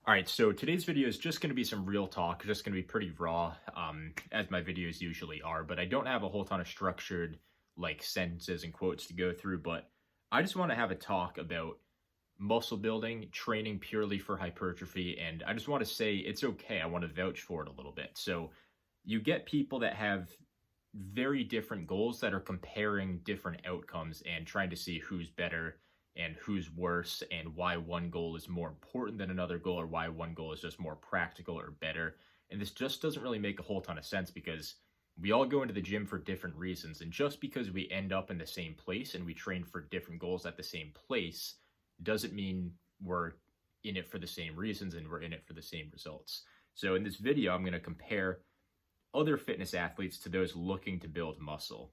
All right, so today's video is just going to be some real talk, just going to be pretty raw, as my videos usually are, but I don't have a whole ton of structured sentences and quotes to go through, but I just want to have a talk about muscle building, training purely for hypertrophy, and I just want to say it's okay. I want to vouch for it a little bit. So you get people that have very different goals that are comparing different outcomes and trying to see who's better and who's worse and why one goal is more important than another goal or why one goal is just more practical or better. And this just doesn't really make a whole ton of sense because we all go into the gym for different reasons. And just because we end up in the same place and we train for different goals at the same place doesn't mean we're in it for the same reasons and we're in it for the same results. So in this video, I'm going to compare other fitness athletes to those looking to build muscle.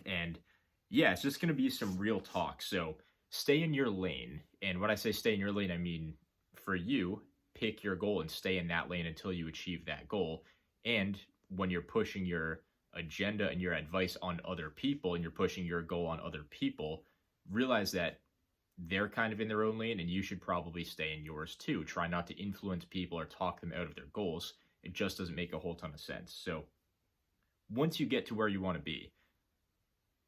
And yeah, it's just going to be some real talk. So stay in your lane. And when I say stay in your lane, I mean for you, pick your goal and stay in that lane until you achieve that goal. And when you're pushing your agenda and your advice on other people and you're pushing your goal on other people, realize that they're kind of in their own lane and you should probably stay in yours too. Try not to influence people or talk them out of their goals. It just doesn't make a whole ton of sense. So once you get to where you want to be,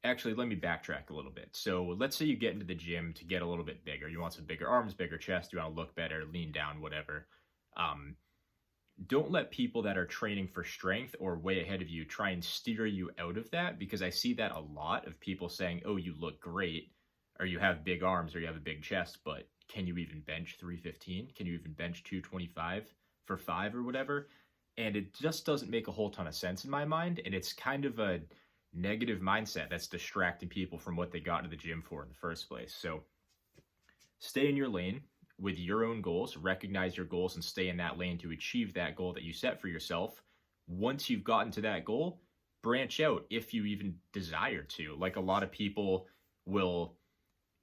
actually, let me backtrack a little bit. So let's say you get into the gym to get a little bit bigger. You want some bigger arms, bigger chest, you want to look better, lean down, whatever. Don't let people that are training for strength or way ahead of you try and steer you out of that, because I see that a lot of people saying, oh, you look great, or you have big arms, or you have a big chest, but can you even bench 315? Can you even bench 225 for 5 or whatever? And it just doesn't make a whole ton of sense in my mind, and it's kind of a negative mindset that's distracting people from what they got into the gym for in the first place. So stay in your lane with your own goals, recognize your goals and stay in that lane to achieve that goal that you set for yourself. Once you've gotten to that goal, branch out if you even desire to. Like a lot of people will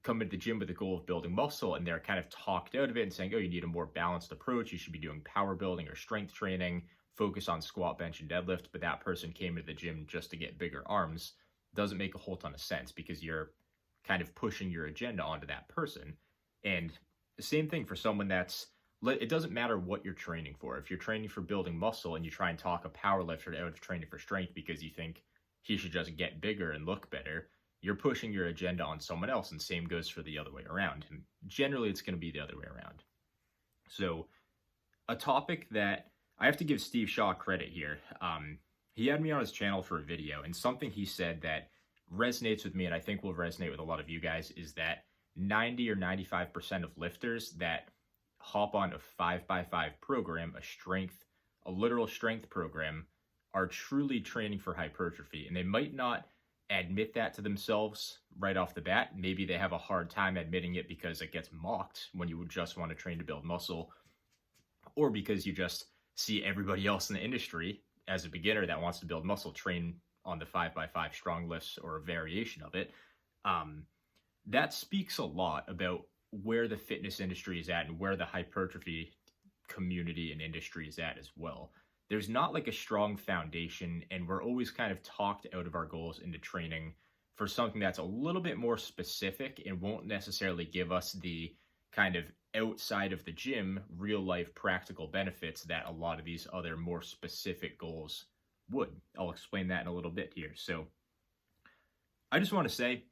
come into the gym with the goal of building muscle and they're kind of talked out of it and saying, oh, you need a more balanced approach. You should be doing power building or strength training, focus on squat, bench, and deadlift, but that person came into the gym just to get bigger arms. Doesn't make a whole ton of sense because you're kind of pushing your agenda onto that person. And the same thing for someone it doesn't matter what you're training for. If you're training for building muscle and you try and talk a power lifter out of training for strength because you think he should just get bigger and look better, you're pushing your agenda on someone else, and same goes for the other way around. And generally it's going to be the other way around. So a topic that I have to give Steve Shaw credit here. He had me on his channel for a video, and something he said that resonates with me and I think will resonate with a lot of you guys is that 90 or 95% of lifters that hop on a 5x5 program, a literal strength program, are truly training for hypertrophy. And they might not admit that to themselves right off the bat. Maybe they have a hard time admitting it because it gets mocked when you would just want to train to build muscle, or because you just see everybody else in the industry as a beginner that wants to build muscle train on the 5x5 strong lifts or a variation of it. That speaks a lot about where the fitness industry is at and where the hypertrophy community and industry is at as well. There's not like a strong foundation, and we're always kind of talked out of our goals into training for something that's a little bit more specific and won't necessarily give us the kind of outside of the gym, real life practical benefits that a lot of these other more specific goals would. I'll explain that in a little bit here. So I just want to say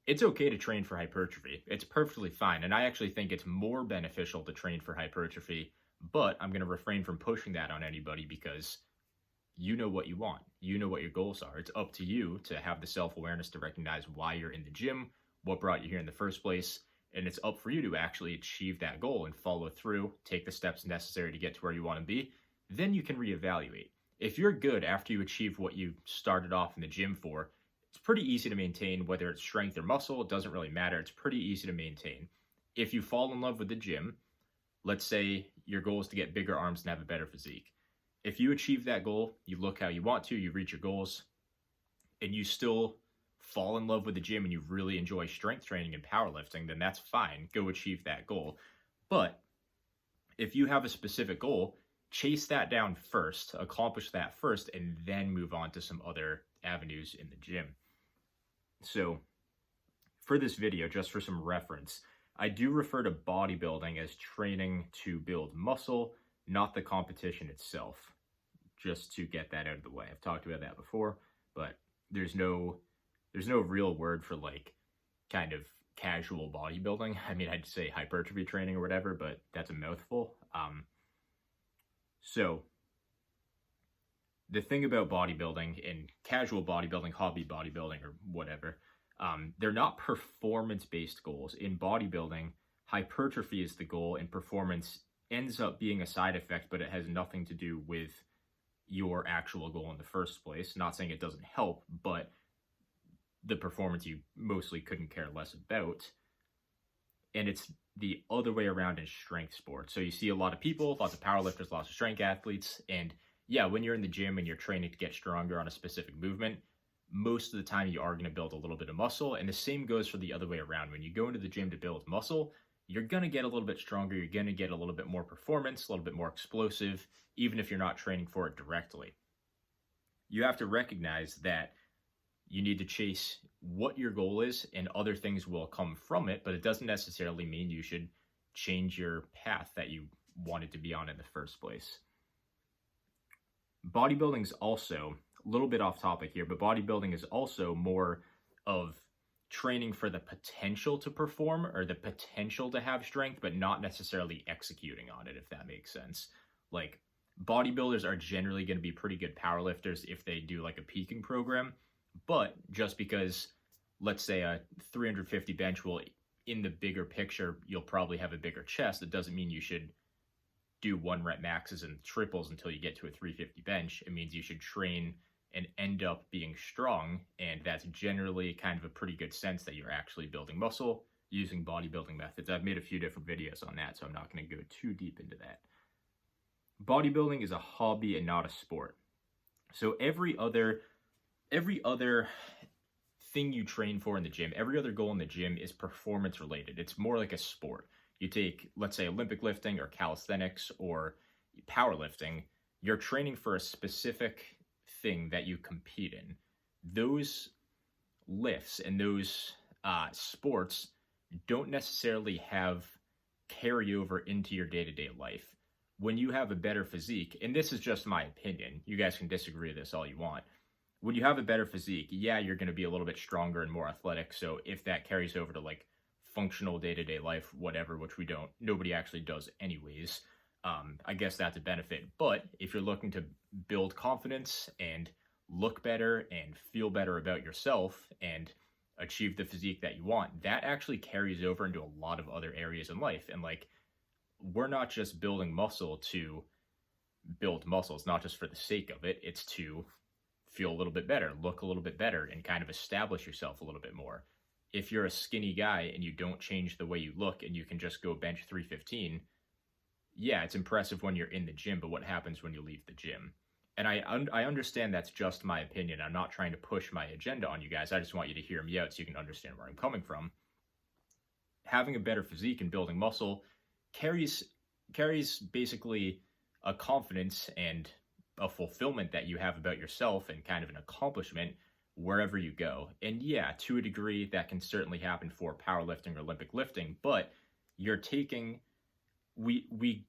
it's okay to train for hypertrophy. It's perfectly fine. And I actually think it's more beneficial to train for hypertrophy, but I'm going to refrain from pushing that on anybody because you know what you want. You know what your goals are. It's up to you to have the self-awareness to recognize why you're in the gym, what brought you here in the first place. And it's up for you to actually achieve that goal and follow through, take the steps necessary to get to where you want to be. Then you can reevaluate. If you're good after you achieve what you started off in the gym for, it's pretty easy to maintain, whether it's strength or muscle, it doesn't really matter. It's pretty easy to maintain. If you fall in love with the gym, let's say your goal is to get bigger arms and have a better physique. If you achieve that goal, you look how you want to, you reach your goals, and you still fall in love with the gym and you really enjoy strength training and powerlifting, then that's fine. Go achieve that goal. But if you have a specific goal, chase that down first, accomplish that first, and then move on to some other avenues in the gym. So for this video, just for some reference, I do refer to bodybuilding as training to build muscle, not the competition itself, just to get that out of the way. I've talked about that before, but there's no real word for like kind of casual bodybuilding. I mean, I'd say hypertrophy training or whatever, but that's a mouthful. So the thing about bodybuilding and casual bodybuilding, hobby bodybuilding, or whatever, they're not performance-based goals. In bodybuilding, hypertrophy is the goal, and performance ends up being a side effect, but it has nothing to do with your actual goal in the first place. Not saying it doesn't help, but the performance you mostly couldn't care less about. And it's the other way around in strength sports. So you see a lot of people, lots of powerlifters, lots of strength athletes, and yeah, when you're in the gym and you're training to get stronger on a specific movement, most of the time you are going to build a little bit of muscle. And the same goes for the other way around. When you go into the gym to build muscle, you're going to get a little bit stronger. You're going to get a little bit more performance, a little bit more explosive, even if you're not training for it directly. You have to recognize that you need to chase what your goal is, and other things will come from it, but it doesn't necessarily mean you should change your path that you wanted to be on in the first place. Bodybuilding is also, a little bit off topic here, but bodybuilding is also more of training for the potential to perform or the potential to have strength, but not necessarily executing on it, if that makes sense. Like, bodybuilders are generally going to be pretty good powerlifters if they do like a peaking program, but just because, let's say, a 350 bench will, in the bigger picture, you'll probably have a bigger chest, it doesn't mean you should do 1 rep maxes and triples until you get to a 350 bench. It means you should train and end up being strong, and that's generally kind of a pretty good sense that you're actually building muscle using bodybuilding methods. I've made a few different videos on that, so I'm not going to go too deep into that. Bodybuilding is a hobby and not a sport. So every other thing you train for in the gym, every other goal in the gym is performance related. It's more like a sport. You take, let's say, Olympic lifting or calisthenics or powerlifting, you're training for a specific thing that you compete in. Those lifts and those sports don't necessarily have carryover into your day-to-day life. When you have a better physique, and this is just my opinion, you guys can disagree with this all you want. When you have a better physique, yeah, you're going to be a little bit stronger and more athletic. So if that carries over to like functional day-to-day life, whatever, which nobody actually does anyways, I guess that's a benefit. But if you're looking to build confidence and look better and feel better about yourself and achieve the physique that you want, that actually carries over into a lot of other areas in life. And like, we're not just building muscle to build muscle. It's not just for the sake of it. It's to feel a little bit better, look a little bit better, and kind of establish yourself a little bit more. If you're a skinny guy and you don't change the way you look and you can just go bench 315, yeah, it's impressive when you're in the gym, but what happens when you leave the gym? And I understand that's just my opinion. I'm not trying to push my agenda on you guys. I just want you to hear me out so you can understand where I'm coming from. Having a better physique and building muscle carries basically a confidence and a fulfillment that you have about yourself and kind of an accomplishment wherever you go. And yeah, to a degree, that can certainly happen for powerlifting or Olympic lifting, but we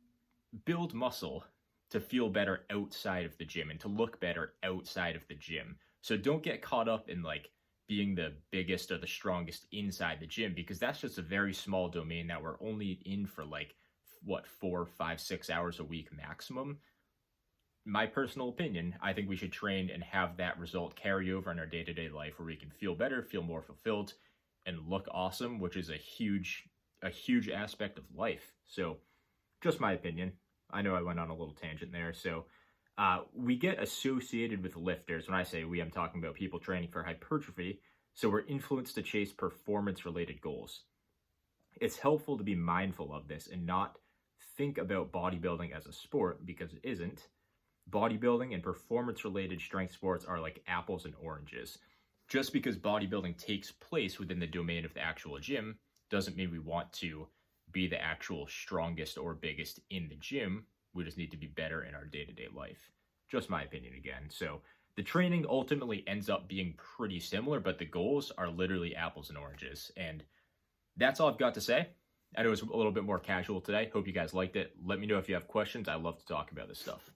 build muscle to feel better outside of the gym and to look better outside of the gym. So don't get caught up in like being the biggest or the strongest inside the gym, because that's just a very small domain that we're only in for like, 4, 5, 6 hours a week maximum. My personal opinion, I think we should train and have that result carry over in our day-to-day life where we can feel better, feel more fulfilled, and look awesome, which is a huge aspect of life. So just my opinion. I know I went on a little tangent there. So we get associated with lifters. When I say we, I'm talking about people training for hypertrophy. So we're influenced to chase performance-related goals. It's helpful to be mindful of this and not think about bodybuilding as a sport, because it isn't. Bodybuilding and performance-related strength sports are like apples and oranges. Just because bodybuilding takes place within the domain of the actual gym doesn't mean we want to be the actual strongest or biggest in the gym. We just need to be better in our day-to-day life. Just my opinion again. So the training ultimately ends up being pretty similar, but the goals are literally apples and oranges. And that's all I've got to say. I know it was a little bit more casual today. Hope you guys liked it. Let me know if you have questions. I love to talk about this stuff.